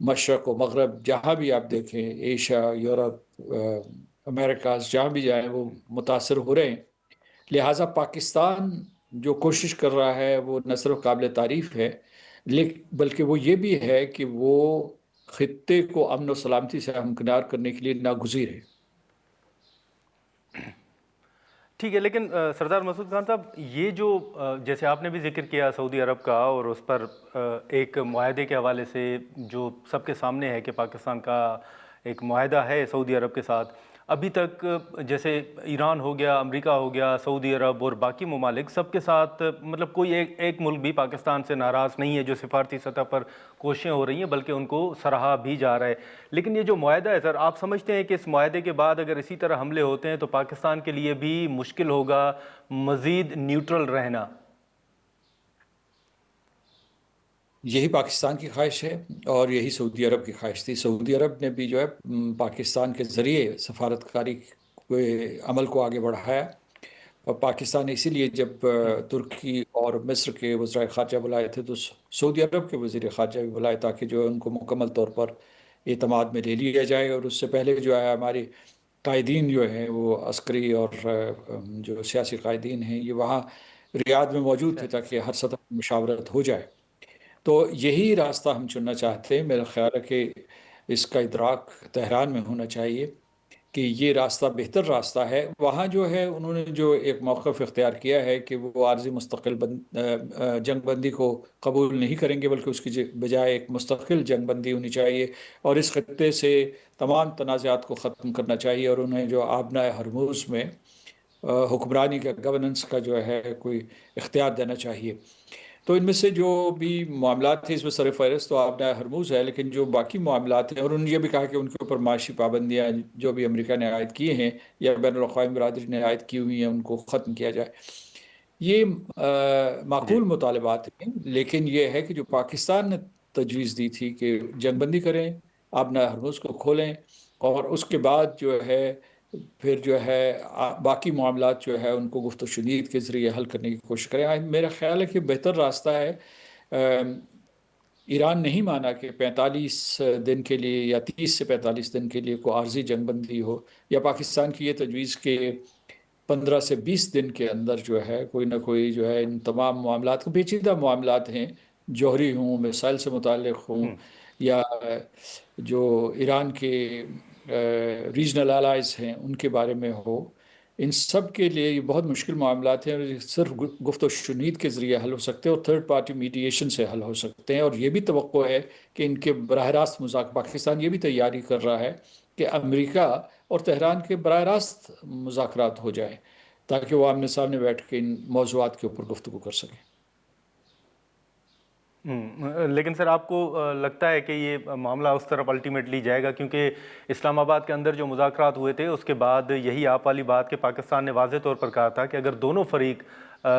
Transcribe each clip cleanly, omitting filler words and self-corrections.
مشرق و مغرب جہاں بھی آپ دیکھیں، ایشیا، یورپ، امریکاز، جہاں بھی جائیں وہ متاثر ہو رہے ہیں۔ لہٰذا پاکستان جو کوشش کر رہا ہے وہ نہ صرف قابل تعریف ہے، بلکہ وہ یہ بھی ہے کہ وہ خطے کو امن و سلامتی سے ہمکنار کرنے کے لیے ناگزیر ہے۔ ٹھیک ہے، لیکن سردار مسعود خان صاحب، یہ جو جیسے آپ نے بھی ذکر کیا سعودی عرب کا، اور اس پر ایک معاہدے کے حوالے سے جو سب کے سامنے ہے کہ پاکستان کا ایک معاہدہ ہے سعودی عرب کے ساتھ، ابھی تک جیسے ایران ہو گیا، امریکہ ہو گیا، سعودی عرب اور باقی ممالک، سب کے ساتھ مطلب کوئی ایک ملک بھی پاکستان سے ناراض نہیں ہے جو سفارتی سطح پر کوششیں ہو رہی ہیں، بلکہ ان کو سراہا بھی جا رہا ہے۔ لیکن یہ جو معاہدہ ہے سر، آپ سمجھتے ہیں کہ اس معاہدے کے بعد اگر اسی طرح حملے ہوتے ہیں تو پاکستان کے لیے بھی مشکل ہوگا مزید نیوٹرل رہنا؟ یہی پاکستان کی خواہش ہے اور یہی سعودی عرب کی خواہش تھی۔ سعودی عرب نے بھی جو ہے پاکستان کے ذریعے سفارتکاری کے عمل کو آگے بڑھایا، اور پاکستان نے اسی لیے جب ترکی اور مصر کے وزرائے خارجہ بلائے تھے تو سعودی عرب کے وزیر خارجہ بھی بلائے، تاکہ جو ہے ان کو مکمل طور پر اعتماد میں لے لیا جائے۔ اور اس سے پہلے جو ہے ہمارے قائدین جو ہیں وہ عسکری اور جو سیاسی قائدین ہیں یہ وہاں ریاض میں موجود تھے تاکہ ہر سطح پر مشاورت ہو جائے۔ تو یہی راستہ ہم چننا چاہتے ہیں۔ میرا خیال ہے کہ اس کا ادراک تہران میں ہونا چاہیے کہ یہ راستہ بہتر راستہ ہے۔ وہاں جو ہے انہوں نے جو ایک موقف اختیار کیا ہے کہ وہ عارضی مستقل جنگ بندی کو قبول نہیں کریں گے، بلکہ اس کی بجائے ایک مستقل جنگ بندی ہونی چاہیے، اور اس خطے سے تمام تنازعات کو ختم کرنا چاہیے، اور انہیں جو آبنائے ہرموز میں حکمرانی کا، گورننس کا جو ہے کوئی اختیار دینا چاہیے۔ تو ان میں سے جو بھی معاملات ہیں اس میں سر فہرست تو آبنائے ہرموز ہے، لیکن جو باقی معاملات ہیں، اور انہوں نے یہ بھی کہا کہ ان کے اوپر معاشی پابندیاں جو بھی امریکہ نے عائد کیے ہیں یا بین الاقوامی برادری نے عائد کی ہوئی ہیں ان کو ختم کیا جائے۔ یہ جی معقول مطالبات ہیں، لیکن یہ ہے کہ جو پاکستان نے تجویز دی تھی کہ جنگ بندی کریں، آبنائے ہرموز کو کھولیں، اور اس کے بعد جو ہے پھر جو ہے باقی معاملات جو ہے ان کو گفت و شنید کے ذریعے حل کرنے کی کوشش کریں۔ میرا خیال ہے کہ بہتر راستہ ہے، ایران نہیں مانا کہ 45 دن کے لیے یا 30 سے 45 دن کے لیے کوئی عارضی جنگ بندی ہو، یا پاکستان کی یہ تجویز کہ 15 سے 20 دن کے اندر جو ہے کوئی نہ کوئی جو ہے ان تمام معاملات کو، پیچیدہ معاملات ہیں، جوہری ہوں، میسائل سے متعلق ہوں، یا جو ایران کے ریجنل الائز ہیں ان کے بارے میں ہو، ان سب کے لیے یہ بہت مشکل معاملات ہیں، اور یہ صرف گفت و شنید کے ذریعے حل ہو سکتے ہیں اور تھرڈ پارٹی میڈیشن سے حل ہو سکتے ہیں۔ اور یہ بھی توقع ہے کہ ان کے براہ راست پاکستان یہ بھی تیاری کر رہا ہے کہ امریکہ اور تہران کے براہ راست مذاکرات ہو جائیں، تاکہ وہ آمنے سامنے بیٹھ کے ان موضوعات کے اوپر گفتگو کر سکیں۔ لیکن سر، آپ کو لگتا ہے کہ یہ معاملہ اس طرف الٹیمیٹلی جائے گا؟ کیونکہ اسلام آباد کے اندر جو مذاکرات ہوئے تھے اس کے بعد یہی آپ والی بات کہ پاکستان نے واضح طور پر کہا تھا کہ اگر دونوں فریق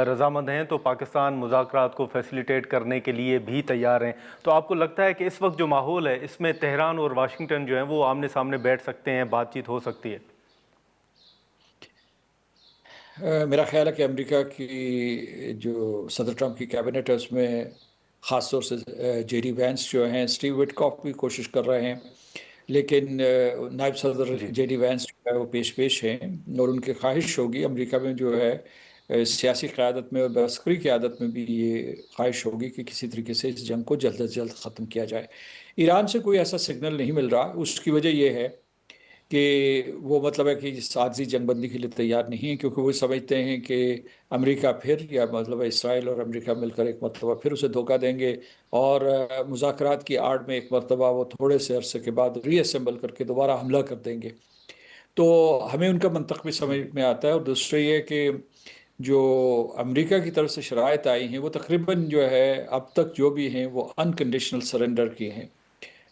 رضامند ہیں تو پاکستان مذاکرات کو فیسیلیٹیٹ کرنے کے لیے بھی تیار ہیں۔ تو آپ کو لگتا ہے کہ اس وقت جو ماحول ہے اس میں تہران اور واشنگٹن جو ہیں وہ آمنے سامنے بیٹھ سکتے ہیں، بات چیت ہو سکتی ہے؟ میرا خیال ہے کہ امریکہ کی جو صدر ٹرمپ کی کیبنٹ ہے اس میں خاص طور سے جے ڈی وینس جو ہیں، اسٹیو وٹکاف بھی کوشش کر رہے ہیں، لیکن نائب صدر جی جے ڈی وینس جو ہے وہ پیش ہیں، اور ان کی خواہش ہوگی امریکہ میں جو ہے سیاسی قیادت میں اور عسکری قیادت میں بھی یہ خواہش ہوگی کہ کسی طریقے سے اس جنگ کو جلد از جلد ختم کیا جائے۔ ایران سے کوئی ایسا سگنل نہیں مل رہا، اس کی وجہ یہ ہے کہ وہ مطلب ہے کہ عارضی جنگ بندی کے لیے تیار نہیں ہے، کیونکہ وہ سمجھتے ہیں کہ امریکہ پھر، یا مطلب اسرائیل اور امریکہ مل کر ایک مرتبہ پھر اسے دھوکہ دیں گے، اور مذاکرات کی آڑ میں ایک مرتبہ وہ تھوڑے سے عرصے کے بعد ری اسمبل کر کے دوبارہ حملہ کر دیں گے۔ تو ہمیں ان کا منطق بھی سمجھ میں آتا ہے، اور دوسرے یہ کہ جو امریکہ کی طرف سے شرائط آئی ہیں وہ تقریباً جو ہے اب تک جو بھی ہیں وہ انکنڈیشنل سرنڈر کی ہیں،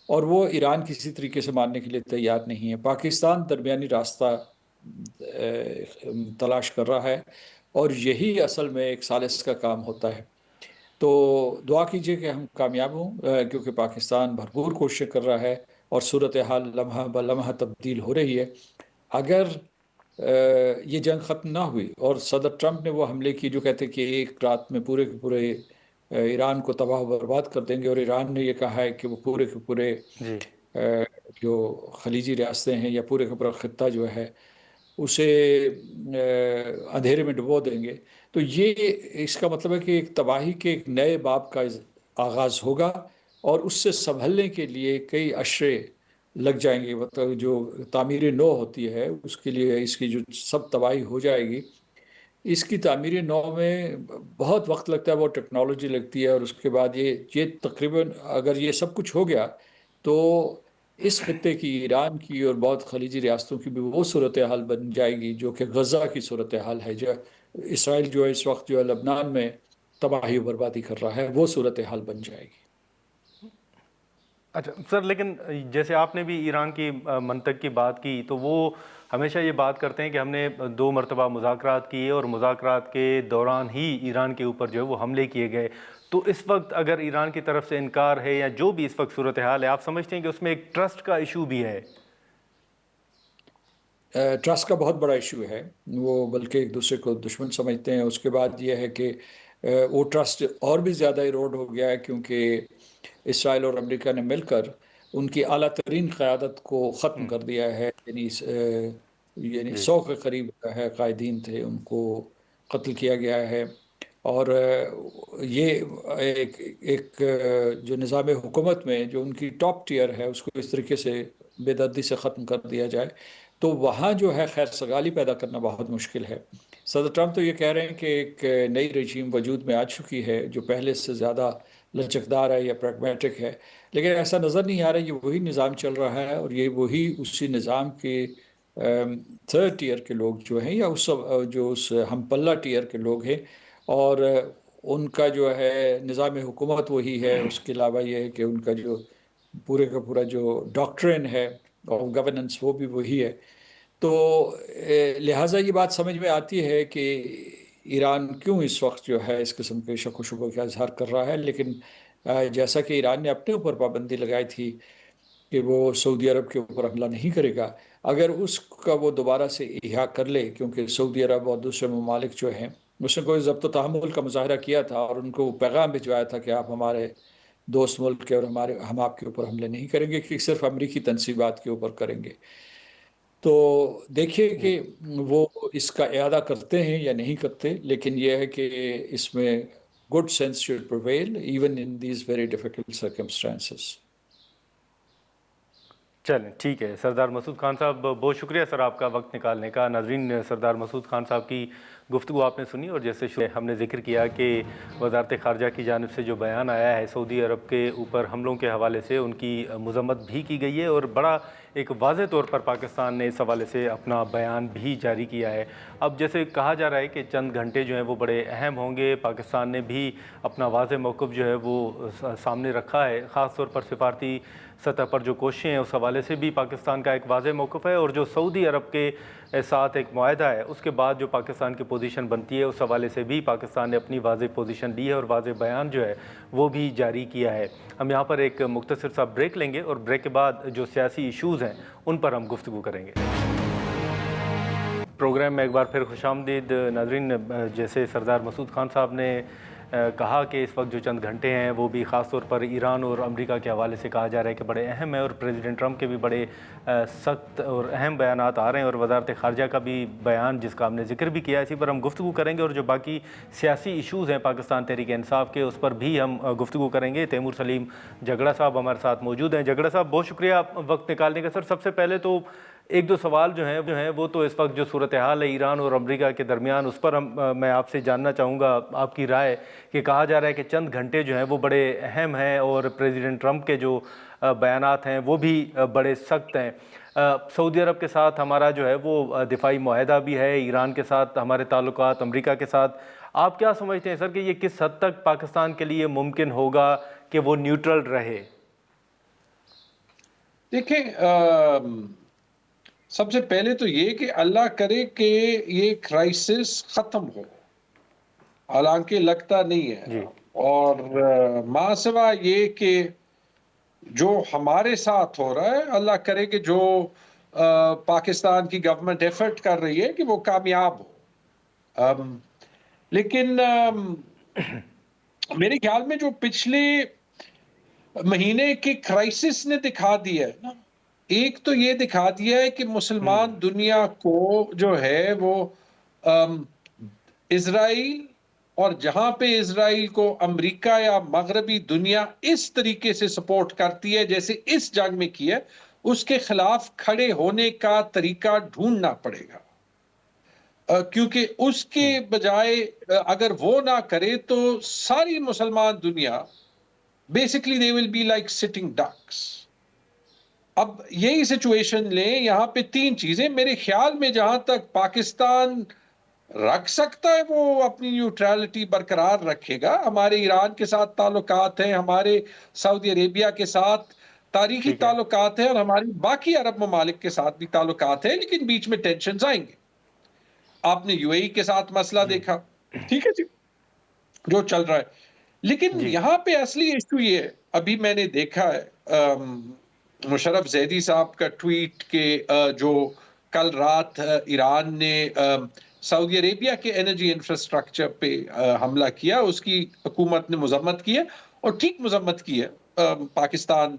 اور وہ ایران کسی طریقے سے ماننے کے لیے تیار نہیں ہے۔ پاکستان درمیانی راستہ تلاش کر رہا ہے، اور یہی اصل میں ایک ثالث کا کام ہوتا ہے۔ تو دعا کیجئے کہ ہم کامیاب ہوں، کیونکہ پاکستان بھرپور کوشش کر رہا ہے، اور صورتحال لمحہ بلمحہ تبدیل ہو رہی ہے۔ اگر یہ جنگ ختم نہ ہوئی اور صدر ٹرمپ نے وہ حملے کی جو کہتے ہیں کہ ایک رات میں پورے کے پورے ایران کو تباہ و برباد کر دیں گے، اور ایران نے یہ کہا ہے کہ وہ پورے کے پورے جی جو خلیجی ریاستیں ہیں یا پورے کا پورا خطہ جو ہے اسے اندھیرے میں ڈبو دیں گے. تو یہ اس کا مطلب ہے کہ ایک تباہی کے ایک نئے باب کا آغاز ہوگا، اور اس سے سنبھلنے کے لیے کئی اشرے لگ جائیں گے. مطلب جو تعمیر نو ہوتی ہے اس کے لیے اس کی جو سب تباہی ہو جائے گی، اس کی تعمیر نو میں بہت وقت لگتا ہے، وہ ٹیکنالوجی لگتی ہے، اور اس کے بعد یہ تقریباً اگر یہ سب کچھ ہو گیا تو اس خطے کی، ایران کی اور بہت خلیجی ریاستوں کی بھی وہ صورتحال بن جائے گی جو کہ غزہ کی صورتحال ہے. جو اسرائیل جو ہے اس وقت جو ہے لبنان میں تباہی و بربادی کر رہا ہے، وہ صورتحال بن جائے گی. اچھا سر، لیکن جیسے آپ نے بھی ایران کی منطق کی بات کی، تو وہ ہمیشہ یہ بات کرتے ہیں کہ ہم نے 2 مرتبہ مذاکرات کیے اور مذاکرات کے دوران ہی ایران کے اوپر جو ہے وہ حملے کیے گئے. تو اس وقت اگر ایران کی طرف سے انکار ہے یا جو بھی اس وقت صورتحال ہے، آپ سمجھتے ہیں کہ اس میں ایک ٹرسٹ کا ایشو بھی ہے؟ ٹرسٹ کا بہت بڑا ایشو ہے. وہ بلکہ ایک دوسرے کو دشمن سمجھتے ہیں. اس کے بعد یہ ہے کہ وہ ٹرسٹ اور بھی زیادہ ایروڈ ہو گیا ہے، کیونکہ اسرائیل اور امریکہ نے مل کر ان کی اعلیٰ ترین قیادت کو ختم کر دیا ہے. یعنی جی 100 کے قریب ہے قائدین تھے، ان کو قتل کیا گیا ہے. اور یہ ایک جو نظام حکومت میں جو ان کی ٹاپ ٹیئر ہے اس کو اس طریقے سے بے دردی سے ختم کر دیا جائے تو وہاں جو ہے خیر سگالی پیدا کرنا بہت مشکل ہے. صدر ٹرمپ تو یہ کہہ رہے ہیں کہ ایک نئی رجیم وجود میں آ چکی ہے جو پہلے سے زیادہ لچکدار ہے یا پریگمیٹک ہے، لیکن ایسا نظر نہیں آ رہا. یہ وہی نظام چل رہا ہے، اور یہ وہی اسی نظام کے تھرڈ ٹیئر کے لوگ جو ہیں، یا اس ہم پلہ ٹیئر کے لوگ ہیں، اور ان کا جو ہے نظام حکومت وہی ہے. اس کے علاوہ یہ ہے کہ ان کا جو پورے کا پورا جو ڈاکٹرن ہے اور گورننس وہ بھی وہی ہے. تو لہٰذا یہ بات سمجھ میں آتی ہے کہ ایران کیوں اس وقت جو ہے اس قسم کے شک و شبہ کا اظہار کر رہا ہے. لیکن جیسا کہ ایران نے اپنے اوپر پابندی لگائی تھی کہ وہ سعودی عرب کے اوپر حملہ نہیں کرے گا، اگر اس کا وہ دوبارہ سے احیا کر لے، کیونکہ سعودی عرب اور دوسرے ممالک جو ہیں اس نے کوئی ضبط و تحمل کا مظاہرہ کیا تھا اور ان کو پیغام بھجوایا تھا کہ آپ ہمارے دوست ملک کے اور ہم آپ کے اوپر حملے نہیں کریں گے، کہ صرف امریکی تنصیبات کے اوپر کریں گے. تو دیکھیے جی کہ وہ اس کا اعادہ کرتے ہیں یا نہیں کرتے، لیکن یہ ہے کہ اس میں good sense should prevail even in these very difficult circumstances. چلیں ٹھیک ہے. سردار مسعود خان صاحب بہت شکریہ سر آپ کا وقت نکالنے کا. ناظرین، سردار مسعود خان صاحب کی گفتگو آپ نے سنی، اور جیسے ہم نے ذکر کیا کہ وزارت خارجہ کی جانب سے جو بیان آیا ہے سعودی عرب کے اوپر حملوں کے حوالے سے، ان کی مذمت بھی کی گئی ہے، اور بڑا ایک واضح طور پر پاکستان نے اس حوالے سے اپنا بیان بھی جاری کیا ہے. اب جیسے کہا جا رہا ہے کہ چند گھنٹے جو ہیں وہ بڑے اہم ہوں گے. پاکستان نے بھی اپنا واضح موقف جو ہے وہ سامنے رکھا ہے، خاص طور پر سفارتی سطح پر جو کوششیں ہیں اس حوالے سے بھی پاکستان کا ایک واضح موقف ہے، اور جو سعودی عرب کے ساتھ ایک معاہدہ ہے اس کے بعد جو پاکستان کی پوزیشن بنتی ہے اس حوالے سے بھی پاکستان نے اپنی واضح پوزیشن لی ہے اور واضح بیان جو ہے وہ بھی جاری کیا ہے. ہم یہاں پر ایک مختصر سا بریک لیں گے، اور بریک کے بعد جو سیاسی ایشوز ہیں ان پر ہم گفتگو کریں گے. پروگرام میں ایک بار پھر خوش آمدید. ناظرین، جیسے سردار مسعود خان صاحب نے کہا کہ اس وقت جو چند گھنٹے ہیں وہ بھی خاص طور پر ایران اور امریکہ کے حوالے سے کہا جا رہا ہے کہ بڑے اہم ہیں، اور پریزیڈنٹ ٹرمپ کے بھی بڑے سخت اور اہم بیانات آ رہے ہیں، اور وزارت خارجہ کا بھی بیان جس کا ہم نے ذکر بھی کیا، اسی پر ہم گفتگو کریں گے. اور جو باقی سیاسی ایشوز ہیں پاکستان تحریک انصاف کے، اس پر بھی ہم گفتگو کریں گے. تیمور سلیم جگڑا صاحب ہمارے ساتھ موجود ہیں. جگڑا صاحب بہت شکریہ وقت نکالنے کا. سر سب سے پہلے تو ایک دو سوال جو ہیں وہ تو اس وقت جو صورتحال ہے ایران اور امریکہ کے درمیان، اس پر میں آپ سے جاننا چاہوں گا آپ کی رائے. کہ کہا جا رہا ہے کہ چند گھنٹے جو ہیں وہ بڑے اہم ہیں، اور پریزیڈنٹ ٹرمپ کے جو بیانات ہیں وہ بھی بڑے سخت ہیں. سعودی عرب کے ساتھ ہمارا جو ہے وہ دفاعی معاہدہ بھی ہے، ایران کے ساتھ ہمارے تعلقات امریکہ کے ساتھ. آپ کیا سمجھتے ہیں سر کہ یہ کس حد تک پاکستان کے لیے ممکن ہوگا کہ وہ نیوٹرل رہے؟ دیکھیں، سب سے پہلے تو یہ کہ اللہ کرے کہ یہ کرائسس ختم ہو، حالانکہ لگتا نہیں ہے. جی اور ماں سوا یہ کہ جو ہمارے ساتھ ہو رہا ہے، اللہ کرے کہ جو پاکستان کی گورنمنٹ ایفرٹ کر رہی ہے کہ وہ کامیاب ہو. لیکن میرے خیال میں جو پچھلے مہینے کے کرائسس نے دکھا دیا ہے نا، ایک تو یہ دکھا دیا ہے کہ مسلمان دنیا کو جو ہے وہ اسرائیل اور جہاں پہ اسرائیل کو امریکہ یا مغربی دنیا اس طریقے سے سپورٹ کرتی ہے جیسے اس جنگ میں کیا، اس کے خلاف کھڑے ہونے کا طریقہ ڈھونڈنا پڑے گا، کیونکہ اس کے بجائے اگر وہ نہ کرے تو ساری مسلمان دنیا basically they will be like sitting ducks. اب یہی سچویشن لیں، یہاں پہ تین چیزیں میرے خیال میں جہاں تک پاکستان رکھ سکتا ہے وہ اپنی نیوٹرالٹی برقرار رکھے گا. ہمارے ایران کے ساتھ تعلقات ہیں، ہمارے سعودی عربیہ کے ساتھ تاریخی تعلقات ہیں، اور ہماری باقی عرب ممالک کے ساتھ بھی تعلقات ہیں، لیکن بیچ میں ٹینشنز آئیں گے. آپ نے یو اے ای کے ساتھ مسئلہ دیکھا، ٹھیک ہے جی، جو چل رہا ہے. لیکن یہاں پہ اصلی ایشو یہ ہے، ابھی میں نے دیکھا ہے مشرف زیدی صاحب کا ٹویٹ کہ جو کل رات ایران نے سعودی عربیہ کے انرجی انفراسٹرکچر پہ حملہ کیا، اس کی حکومت نے مذمت کی ہے، اور ٹھیک مذمت کی ہے. پاکستان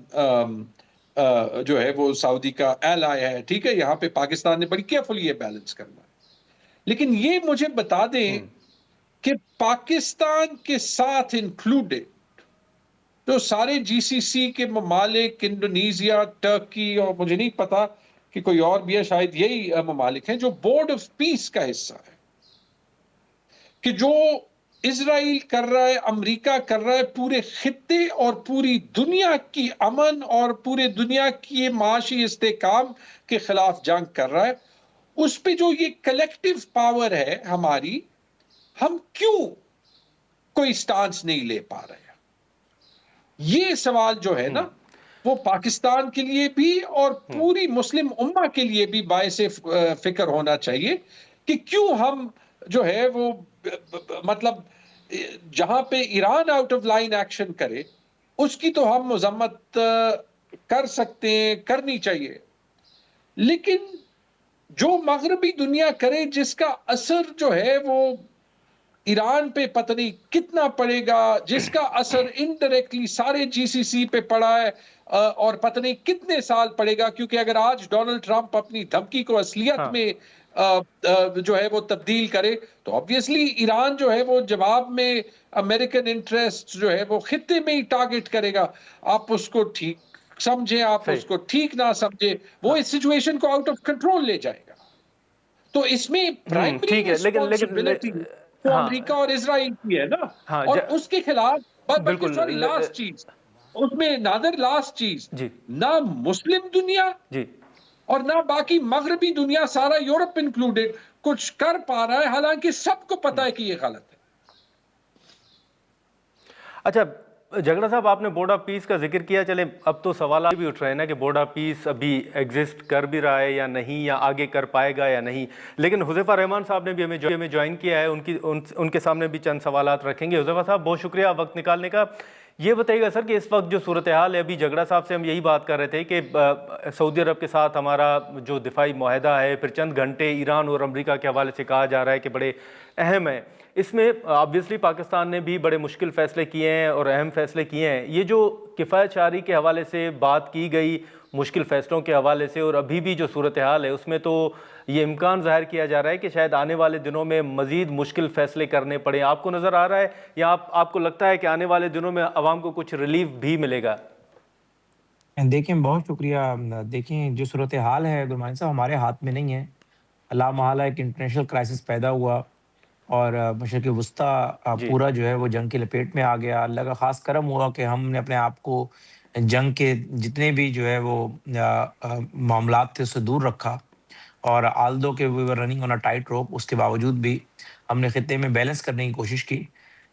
جو ہے وہ سعودی کا ایلائی ہے، ٹھیک ہے، یہاں پہ پاکستان نے بڑی کیئرفلی یہ بیلنس کرنا ہے. لیکن یہ مجھے بتا دیں کہ پاکستان کے ساتھ انکلوڈیڈ جو سارے جی سی سی کے ممالک، انڈونیزیا، ٹرکی، اور مجھے نہیں پتا کہ کوئی اور بھی ہے، شاید یہی ممالک ہیں جو بورڈ آف پیس کا حصہ ہے، کہ جو اسرائیل کر رہا ہے، امریکہ کر رہا ہے، پورے خطے اور پوری دنیا کی امن اور پورے دنیا کی معاشی استحکام کے خلاف جنگ کر رہا ہے، اس پہ جو یہ کلیکٹیو پاور ہے ہماری، ہم کیوں کوئی سٹانس نہیں لے پا رہے ہیں؟ یہ سوال جو ہے نا وہ پاکستان کے لیے بھی اور پوری مسلم امہ کے لیے بھی باعث فکر ہونا چاہیے کہ کیوں ہم جو ہے وہ مطلب جہاں پہ Iran out of line action کرے اس کی تو ہم مذمت کر سکتے ہیں، کرنی چاہیے، لیکن جو مغربی دنیا کرے جس کا اثر جو ہے وہ ایران پہ پتہ نہیں کتنا پڑے گا، جس کا اثر انڈائریکٹلی سارے جی سی سی پہ پڑا ہے اور پتہ نہیں کتنے سال پڑے گا، کیونکہ اگر آج ڈونلڈ ٹرمپ اپنی دھمکی کو اصلیت میں جو ہے وہ تبدیل کرے تو obviously ایران جو ہے وہ جواب میں امریکن انٹرسٹ جو ہے وہ خطے میں ہی ٹارگٹ کرے گا. آپ اس کو ٹھیک سمجھیں، آپ اس کو ٹھیک نہ سمجھیں، وہ اس سچویشن کو آؤٹ آف کنٹرول لے جائے گا. تو اس میں پرائمری ریسپانسبلٹی تو امریکہ اور اسرائیل کی ہے نا، اور اس کے خلاف بلکہ سوری لاسٹ چیز اس میں نادر لاسٹ چیز نہ مسلم دنیا اور نہ باقی مغربی دنیا، سارا یورپ انکلوڈیڈ، کچھ کر پا رہا ہے، حالانکہ سب کو پتا ہے کہ یہ غلط ہے. اچھا جھگڑا صاحب، آپ نے بورڈ آف پیس کا ذکر کیا، چلے اب تو سوالات بھی اٹھ رہے ہیں نا کہ بورڈ آف پیس ابھی ایگزسٹ کر بھی رہا ہے یا نہیں، یا آگے کر پائے گا یا نہیں. لیکن حذیفہ رحمان صاحب نے بھی ہمیں جوائن کیا ہے، ان کے سامنے بھی چند سوالات رکھیں گے. حذیفہ صاحب بہت شکریہ وقت نکالنے کا. یہ بتائیے گا سر کہ اس وقت جو صورتحال ہے، ابھی جھگڑا صاحب سے ہم یہی بات کر رہے تھے کہ سعودی عرب کے ساتھ ہمارا جو دفاعی معاہدہ ہے، پھر چند گھنٹے ایران اور امریکہ کے حوالے سے کہا جا رہا ہے کہ بڑے اہم ہے. اس میں آبویسلی پاکستان نے بھی بڑے مشکل فیصلے کیے ہیں اور اہم فیصلے کیے ہیں. یہ جو کفایت شعاری کے حوالے سے بات کی گئی، مشکل فیصلوں کے حوالے سے، اور ابھی بھی جو صورتحال ہے اس میں تو یہ امکان ظاہر کیا جا رہا ہے کہ شاید آنے والے دنوں میں مزید مشکل فیصلے کرنے پڑیں. آپ کو نظر آ رہا ہے یا آپ کو لگتا ہے کہ آنے والے دنوں میں عوام کو کچھ ریلیف بھی ملے گا؟ دیکھیں بہت شکریہ. دیکھیں جو صورتحال ہے گرمانی صاحب ہمارے ہاتھ میں نہیں ہے. اللہ محالہ ایک انٹرنیشنل کرائسس پیدا ہوا اور مشرق وسطیٰ پورا جو ہے وہ جنگ کی لپیٹ میں آ گیا. اللہ کا خاص کرم ہوا کہ ہم نے اپنے آپ کو جنگ کے جتنے بھی جو ہے وہ معاملات تھے اس سے دور رکھا، اور آلدو کہ وی were running on a tight روپ، اس کے باوجود بھی ہم نے خطے میں بیلنس کرنے کی کوشش کی.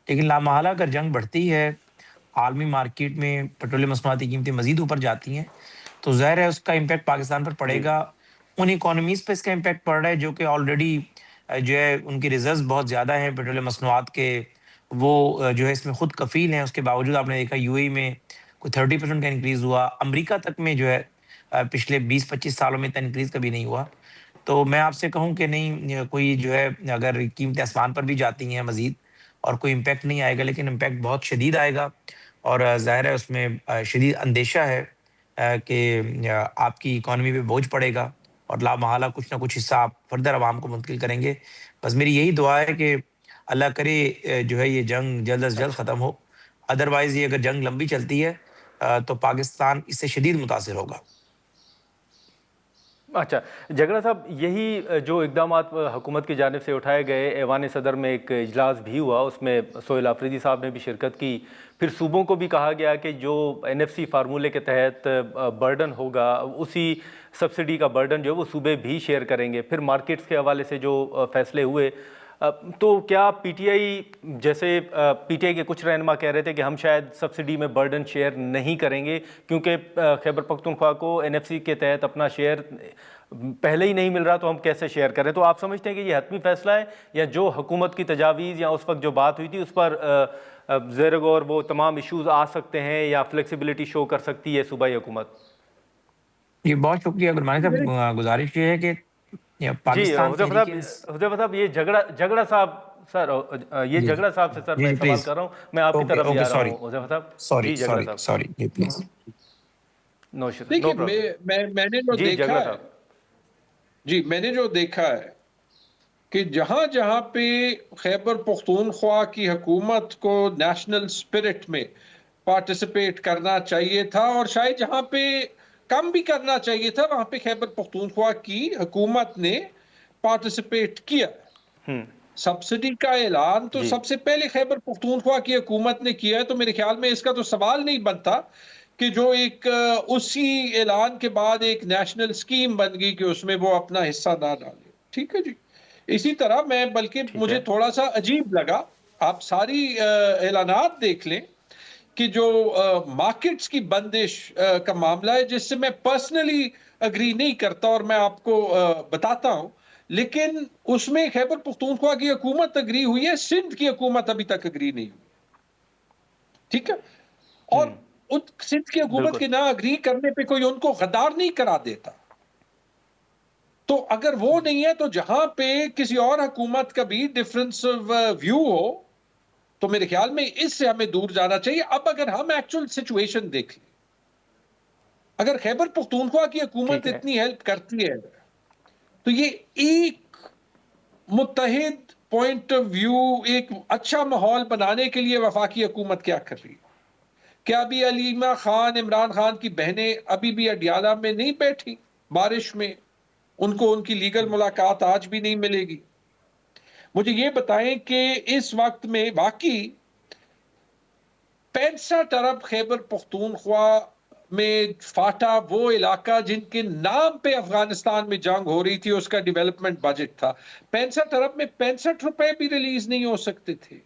لیکن لامحالہ اگر جنگ بڑھتی ہے، عالمی مارکیٹ میں پیٹرولیم مصنوعاتی قیمتیں مزید اوپر جاتی ہیں، تو ظاہر ہے اس کا امپیکٹ پاکستان پر پڑے گا. ان اکانومیز پہ اس کا امپیکٹ پڑ رہا ہے جو کہ آلریڈی جو ہے ان کی ریزروز بہت زیادہ ہیں پیٹرولیم مصنوعات کے، وہ جو ہے اس میں خود کفیل ہیں. اس کے باوجود آپ نے دیکھا یو اے میں کوئی 30% کا انکریز ہوا. امریکہ تک میں جو ہے پچھلے 20-25 سالوں میں اتنا انکریز کبھی نہیں ہوا. تو میں آپ سے کہوں کہ نہیں، کوئی جو ہے اگر قیمتیں آسمان پر بھی جاتی ہیں مزید، اور کوئی امپیکٹ نہیں آئے گا، لیکن امپیکٹ بہت شدید آئے گا، اور ظاہر ہے اس میں شدید اندیشہ ہے کہ آپ کی اکانومی پہ بوجھ پڑے گا، اور لا محالہ کچھ نہ کچھ حصہ آپ فردر عوام کو منتقل کریں گے. بس میری یہی دعا ہے کہ اللہ کرے جو ہے یہ جنگ جلد از جلد اچھا ختم ہو. ادروائز یہ اگر جنگ لمبی چلتی ہے تو پاکستان اس سے شدید متاثر ہوگا. اچھا جھگڑا صاحب، یہی جو اقدامات حکومت کی جانب سے اٹھائے گئے، ایوان صدر میں ایک اجلاس بھی ہوا، اس میں سہیل آفریدی صاحب نے بھی شرکت کی. پھر صوبوں کو بھی کہا گیا کہ جو NFC فارمولے کے تحت برڈن ہوگا، اسی سبسڈی کا برڈن جو ہے وہ صوبے بھی شیئر کریں گے. پھر مارکیٹس کے حوالے سے جو فیصلے ہوئے، تو کیا پی ٹی آئی جیسے پی ٹی آئی کے کچھ رہنما کہہ رہے تھے کہ ہم شاید سبسڈی میں برڈن شیئر نہیں کریں گے کیونکہ خیبر پختونخوا کو NFC کے تحت اپنا شیئر پہلے ہی نہیں مل رہا، تو ہم کیسے شیئر کریں؟ تو آپ سمجھتے ہیں کہ یہ حتمی فیصلہ ہے، یا جو حکومت کی تجاویز یا اس وقت جو بات ہوئی تھی اس پر زیر غور وہ تمام ایشوز آ سکتے ہیں، یا فلیکسیبلٹی شو کر سکتی ہے صوبائی حکومت؟ یہ بہت شکریہ گرمانی صاحب. گزارش یہ ہے کہ جی پاکستان تحریک حذیفہ صاحب، یہ جھگڑا صاحب سر، یہ جی جھگڑا صاحب سے سر جی میں جی سوال پلیز. کر رہا ہوں، میں آپ کی اوکے طرف بھی اوکے آ رہا سوری ہوں حذیفہ صاحب. سوری جی جھگڑا سوری صاحب، سوری جی پلیز. نو دیکھیے پرابلم. میں نے جو جی دیکھا جھگڑا ہے، صاحب. جی میں نے جو دیکھا ہے کہ جہاں جہاں پہ خیبر پختونخوا کی حکومت کو نیشنل سپرٹ میں پارٹیسپیٹ کرنا چاہیے تھا، اور شاید جہاں پہ کم بھی کرنا چاہیے تھا، وہاں پہ خیبر پختونخوا کی حکومت نے پارٹیسپیٹ کیا. سبسڈی کا اعلان تو جی سب سے پہلے خیبر پختونخوا کی حکومت نے کیا ہے، تو میرے خیال میں اس کا تو سوال نہیں بنتا کہ جو ایک اسی اعلان کے بعد ایک نیشنل سکیم بن گئی کہ اس میں وہ اپنا حصہ نہ ڈالے. ٹھیک ہے جی. اسی طرح میں بلکہ ٹھیک مجھے ہے. تھوڑا سا عجیب لگا، آپ ساری اعلانات دیکھ لیں کہ جو مارکیٹس کی بندش کا معاملہ ہے، جس سے میں پرسنلی اگری نہیں کرتا اور میں آپ کو بتاتا ہوں، لیکن اس میں خیبر پختونخوا کی حکومت اگری ہوئی ہے، سندھ کی حکومت ابھی تک اگری نہیں ہوئی. ٹھیک ہے. اور سندھ کی حکومت بالکل. کے نہ اگری کرنے پہ کوئی ان کو غدار نہیں کرا دیتا. تو اگر وہ نہیں ہے تو جہاں پہ کسی اور حکومت کا بھی ڈفرنس ویو ہو، تو میرے خیال میں اس سے ہمیں دور جانا چاہیے. اب اگر ہم ایکچوئل سچویشن دیکھ لیں، اگر خیبر پختونخوا کی حکومت ٹھیک ہے. اتنی ہیلپ کرتی ہے، تو یہ ایک متحد پوائنٹ آف ویو، ایک اچھا ماحول بنانے کے لیے وفاقی حکومت کیا کر رہی ہے؟ کیا ابھی علیمہ خان، عمران خان کی بہنیں ابھی بھی اڈیالہ میں نہیں بیٹھی بارش میں؟ ان کو ان کی لیگل ملاقات آج بھی نہیں ملے گی. مجھے یہ بتائیں کہ اس وقت میں واقعی 65 ارب خیبر پختونخوا میں فاٹا وہ علاقہ جن کے نام پہ افغانستان میں جنگ ہو رہی تھی، اس کا ڈیولپمنٹ بجٹ تھا 65 ارب میں 65 روپے بھی ریلیز نہیں ہو سکتے تھے.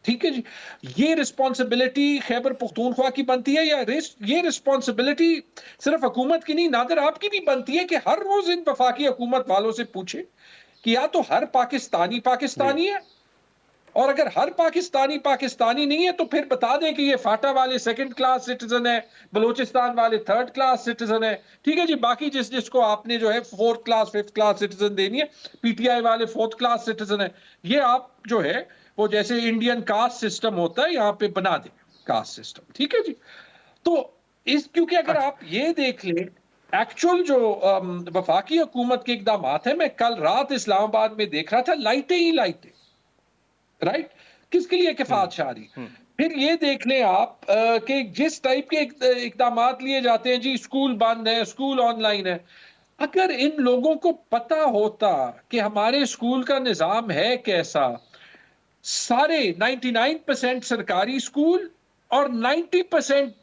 ٹھیک ہے جی. یہ رسپانسبلٹی خیبر پختونخوا کی بنتی ہے، یا یہ رسپانسبلٹی صرف حکومت کی نہیں، نادر آپ کی بھی بنتی ہے کہ ہر روز ان وفاقی حکومت والوں سے پوچھے کہ یا تو ہر پاکستانی ہے، اور اگر ہر پاکستانی نہیں ہے تو پھر بتا دیں کہ یہ فاٹا والے سیکنڈ کلاس سٹیزن ہے، بلوچستان والے تھرڈ کلاس سٹیزن ہے. ٹھیک ہے جی. باقی جس کو آپ نے جو ہے fourth class fifth class citizen دینی ہے، پی ٹی آئی والے فورتھ کلاس سٹیزن ہے. یہ آپ جو ہے وہ جیسے انڈین کاسٹ سسٹم ہوتا ہے یہاں پہ بنا دیں کاسٹ سسٹم. ٹھیک ہے جی. تو کیونکہ اگر آپ یہ دیکھ لیں ایکچوئل جو وفاقی حکومت کے اقدامات ہیں، میں کل رات اسلام آباد میں دیکھ رہا تھا، لائٹیں ہی لائٹیں، رائٹ، کس کے لیے کفایت شعاری. پھر یہ دیکھ لیں آپ کہ جس ٹائپ کے اقدامات لیے جاتے ہیں، جی اسکول بند ہے، اسکول آن لائن ہے. اگر ان لوگوں کو پتا ہوتا کہ ہمارے اسکول کا نظام ہے کیسا، سارے 99% سرکاری اسکول اور 90%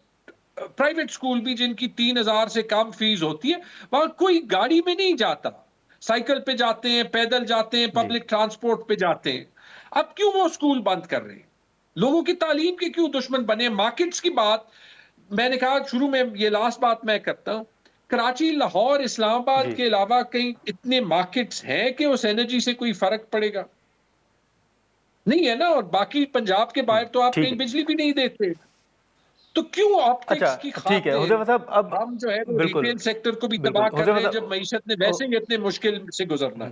پرائیویٹ اسکول بھی جن کی 3,000 سے کم فیس ہوتی ہے، وہاں کوئی گاڑی میں نہیں جاتا، سائیکل پہ جاتے ہیں، پیدل جاتے ہیں، پبلک ٹرانسپورٹ پہ جاتے ہیں. اب کیوں وہ اسکول بند کر رہے ہیں؟ لوگوں کی تعلیم کے کیوں دشمن بنے؟ مارکیٹس کی بات میں نے کہا شروع میں، یہ لاسٹ بات میں کرتا ہوں، کراچی، لاہور، اسلام آباد کے علاوہ کہیں اتنے مارکیٹس ہیں کہ اس انرجی سے کوئی فرق پڑے گا؟ نہیں ہے نا. اور باقی پنجاب کے باہر تو آپ کہیں بجلی بھی نہیں دیتے، تو کیوں آپٹکس کی ٹھیک ہے خاطر حذیفہ صاحب. اب ہم جو ہے وہ بالکل ریٹیل سیکٹر کو بھی بالکل تباہ کر حذیفہ رہے ہیں، جب صاحب، معیشت نے ویسے ہی اتنے مشکل سے گزرنا ہے.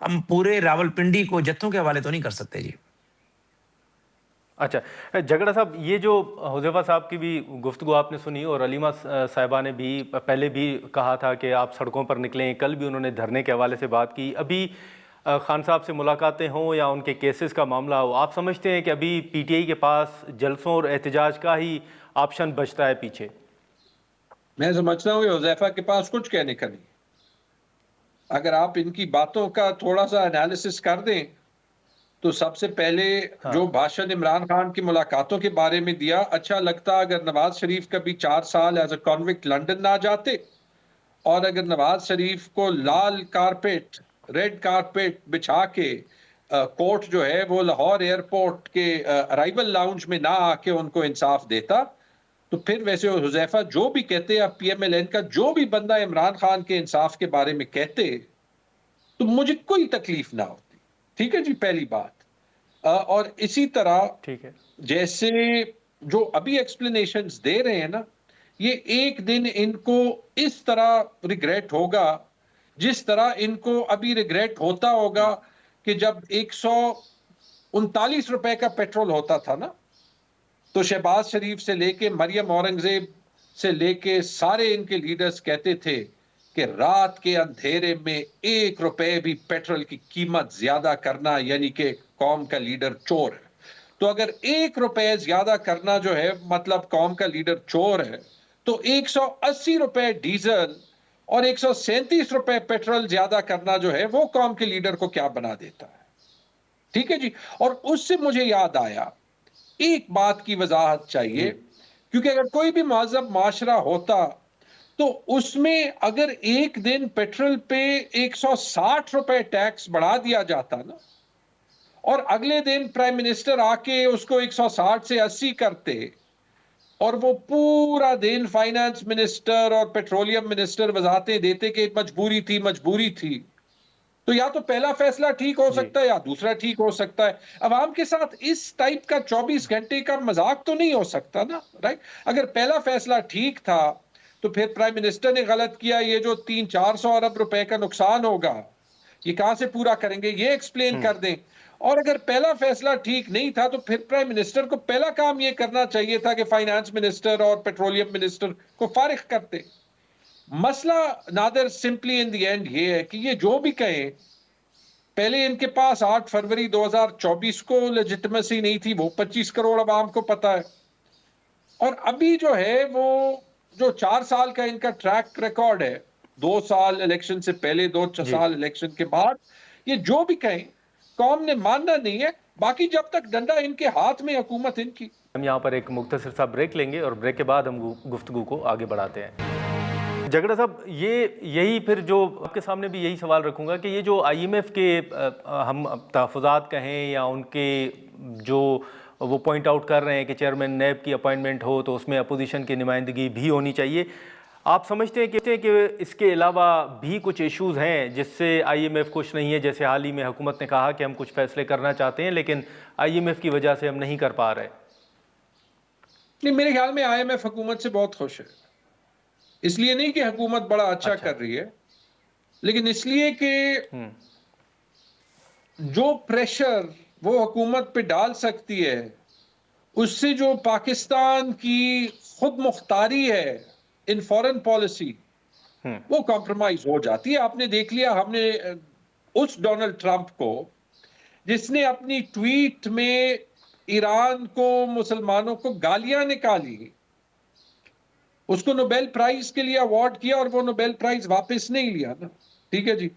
ہم پورے راولپنڈی کو جتھوں کے حوالے تو نہیں کر سکتے جی. اچھا جگڑا صاحب، یہ جو حذیفہ صاحب کی بھی گفتگو آپ نے سنی اور علیمہ صاحبہ نے بھی پہلے بھی کہا تھا کہ آپ سڑکوں پر نکلیں، کل بھی انہوں نے دھرنے کے حوالے سے بات کی. ابھی خان صاحب سے ملاقاتیں ہوں یا ان کے کیسز کا معاملہ ہو، آپ سمجھتے ہیں کہ ابھی پی ٹی آئی کے پاس جلسوں اور احتجاج کا ہی آپشن بچتا ہے پیچھے؟ میں سمجھتا ہوں کہ حذیفہ کے پاس کچھ کہنے کا نہیں. اگر آپ ان کی باتوں کا تھوڑا سا انالیسس کر دیں تو سب سے پہلے جو بھاشن عمران خان کی ملاقاتوں کے بارے میں دیا، اچھا لگتا اگر نواز شریف کا بھی 4 سال ایز اے کانوکٹ لنڈن نہ جاتے، اور اگر نواز شریف کو لال کارپیٹ، ریڈ کارپیٹ بچھا کے کورٹ جو ہے وہ لاہور ایئرپورٹ کے ارائیول لاؤنج میں نہ آ کے ان کو انصاف دیتا، تو پھر ویسے حذیفہ جو بھی کہتے یا پی ایم ایل این کا جو بھی بندہ عمران خان کے انصاف کے بارے میں کہتے تو مجھے کوئی تکلیف نہ ہوتی. ٹھیک ہے جی، پہلی بات. اور اسی طرح ٹھیک ہے، جیسے جو ابھی ایکسپلینیشنز دے رہے ہیں نا، یہ ایک دن ان کو اس طرح ریگریٹ ہوگا جس طرح ان کو ابھی ریگریٹ ہوتا ہوگا کہ جب 139 روپے کا پیٹرول ہوتا تھا نا، تو شہباز شریف سے لے کے مریم اورنگزیب سے لے کے سارے ان کے لیڈرز کہتے تھے کہ رات کے اندھیرے میں 1 روپے بھی پیٹرول کی قیمت زیادہ کرنا یعنی کہ قوم کا لیڈر چور ہے. تو اگر 1 روپے زیادہ کرنا جو ہے مطلب قوم کا لیڈر چور ہے، تو 180 روپے ڈیزل اور 137 روپے پیٹرول زیادہ کرنا جو ہے وہ قوم کے لیڈر کو کیا بنا دیتا ہے. ٹھیک ہے جی. اور اس سے مجھے یاد آیا ایک بات کی وضاحت چاہیے، کیونکہ اگر کوئی بھی مہذب معاشرہ ہوتا تو اس میں اگر ایک دن پیٹرول پہ 160 روپے ٹیکس بڑھا دیا جاتا نا، اور اگلے دن پرائم منسٹر آ کے اس کو 160 سے 80 کرتے، اور وہ پورا دن فائنانس منسٹر اور پیٹرولیم منسٹر وضاحتیں دیتے کہ مجبوری تھی، تو یا تو پہلا فیصلہ ٹھیک ہو سکتا ہے یا دوسرا ٹھیک ہو سکتا ہے. عوام کے ساتھ اس ٹائپ کا 24 گھنٹے کا مذاق تو نہیں ہو سکتا نا، رائٹ؟ اگر پہلا فیصلہ ٹھیک تھا تو پھر پرائم منسٹر نے غلط کیا، یہ جو 300-400 ارب روپے کا نقصان ہوگا یہ کہاں سے پورا کریں گے، یہ ایکسپلین کر دیں. اور اگر پہلا فیصلہ ٹھیک نہیں تھا تو پھر پرائم منسٹر کو پہلا کام یہ کرنا چاہیے تھا کہ فائنانس منسٹر اور پیٹرولیم منسٹر کو فارغ کرتے. مسئلہ نادر سمپلی ان دی اینڈ یہ ہے کہ یہ جو بھی کہیں، پہلے ان کے پاس 8 فروری 2024 کو لیجٹمیسی نہیں تھی، وہ 25 کروڑ عوام کو پتا ہے. اور ابھی جو ہے وہ جو 4 سال کا ان کا ٹریک ریکارڈ ہے، 2 سال الیکشن سے پہلے، 2 سال الیکشن کے بعد، یہ جو بھی کہیں قوم نے ماننا نہیں ہے. باقی جب تک ڈنڈا ان کے ہاتھ میں، حکومت ان کی. ہم یہاں پر ایک مختصر سا بریک لیں گے اور بریک کے بعد ہم گفتگو کو آگے بڑھاتے ہیں. جگڑا صاحب، یہی پھر جو آپ کے سامنے بھی یہی سوال رکھوں گا کہ یہ جو آئی ایم ایف کے ہم تحفظات کہیں یا ان کے جو وہ پوائنٹ آؤٹ کر رہے ہیں کہ چیئرمین نیب کی اپائنٹمنٹ ہو تو اس میں اپوزیشن کی نمائندگی بھی ہونی چاہیے، آپ سمجھتے ہیں کہ اس کے علاوہ بھی کچھ ایشوز ہیں جس سے آئی ایم ایف خوش نہیں ہے؟ جیسے حال ہی میں حکومت نے کہا کہ ہم کچھ فیصلے کرنا چاہتے ہیں لیکن آئی ایم ایف کی وجہ سے ہم نہیں کر پا رہے. نہیں، میرے خیال میں آئی ایم ایف حکومت سے بہت خوش ہے. اس لیے نہیں کہ حکومت بڑا اچھا کر رہی ہے، لیکن اس لیے کہ جو پریشر وہ حکومت پہ ڈال سکتی ہے اس سے جو پاکستان کی خود مختاری ہے ان فورن پالیسی وہ کمپرومائز ہو جاتی ہے. آپ نے دیکھ لیا، ہم نے اس ڈونلڈ ٹرمپ کو جس نے اپنی ٹویٹ میں ایران کو، مسلمانوں کو گالیاں نکالی، اس کو نوبیل پرائز کے لیے ایوارڈ کیا اور وہ نوبیل پرائز واپس نہیں لیا نا. ٹھیک ہے جی.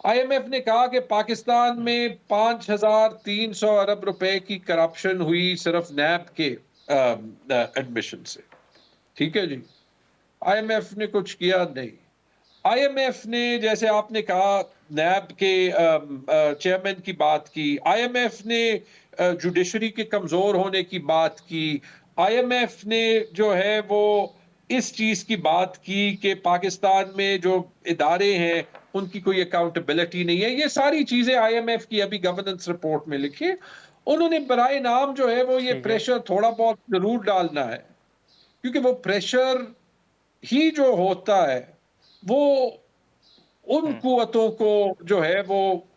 آئی ایم ایف نے کہا کہ پاکستان میں 5300 ارب روپے کی کرپشن ہوئی صرف نیب کے ایڈمیشن سے. ٹھیک ہے جی. آئی ایم ایف نے کچھ کیا نہیں. آئی ایم ایف نے، جیسے آپ نے کہا، نیب کے چیئرمین کی بات کی، آئی ایم ایف نے جوڈیشری کے کمزور ہونے کی بات کی، آئی ایم ایف نے جو ہے وہ اس چیز کی بات کی کہ پاکستان میں جو ادارے ہیں ان کی کوئی اکاؤنٹیبلٹی نہیں ہے. یہ ساری چیزیں آئی ایم ایف کی ابھی گورننس رپورٹ میں لکھی. انہوں نے برائے نام جو ہے وہ یہ پریشر تھوڑا بہت ضرور ڈالنا ہے، کیونکہ وہ پریشر ہی جو ہوتا ہے وہ ان قوتوں کو جو ہے وہ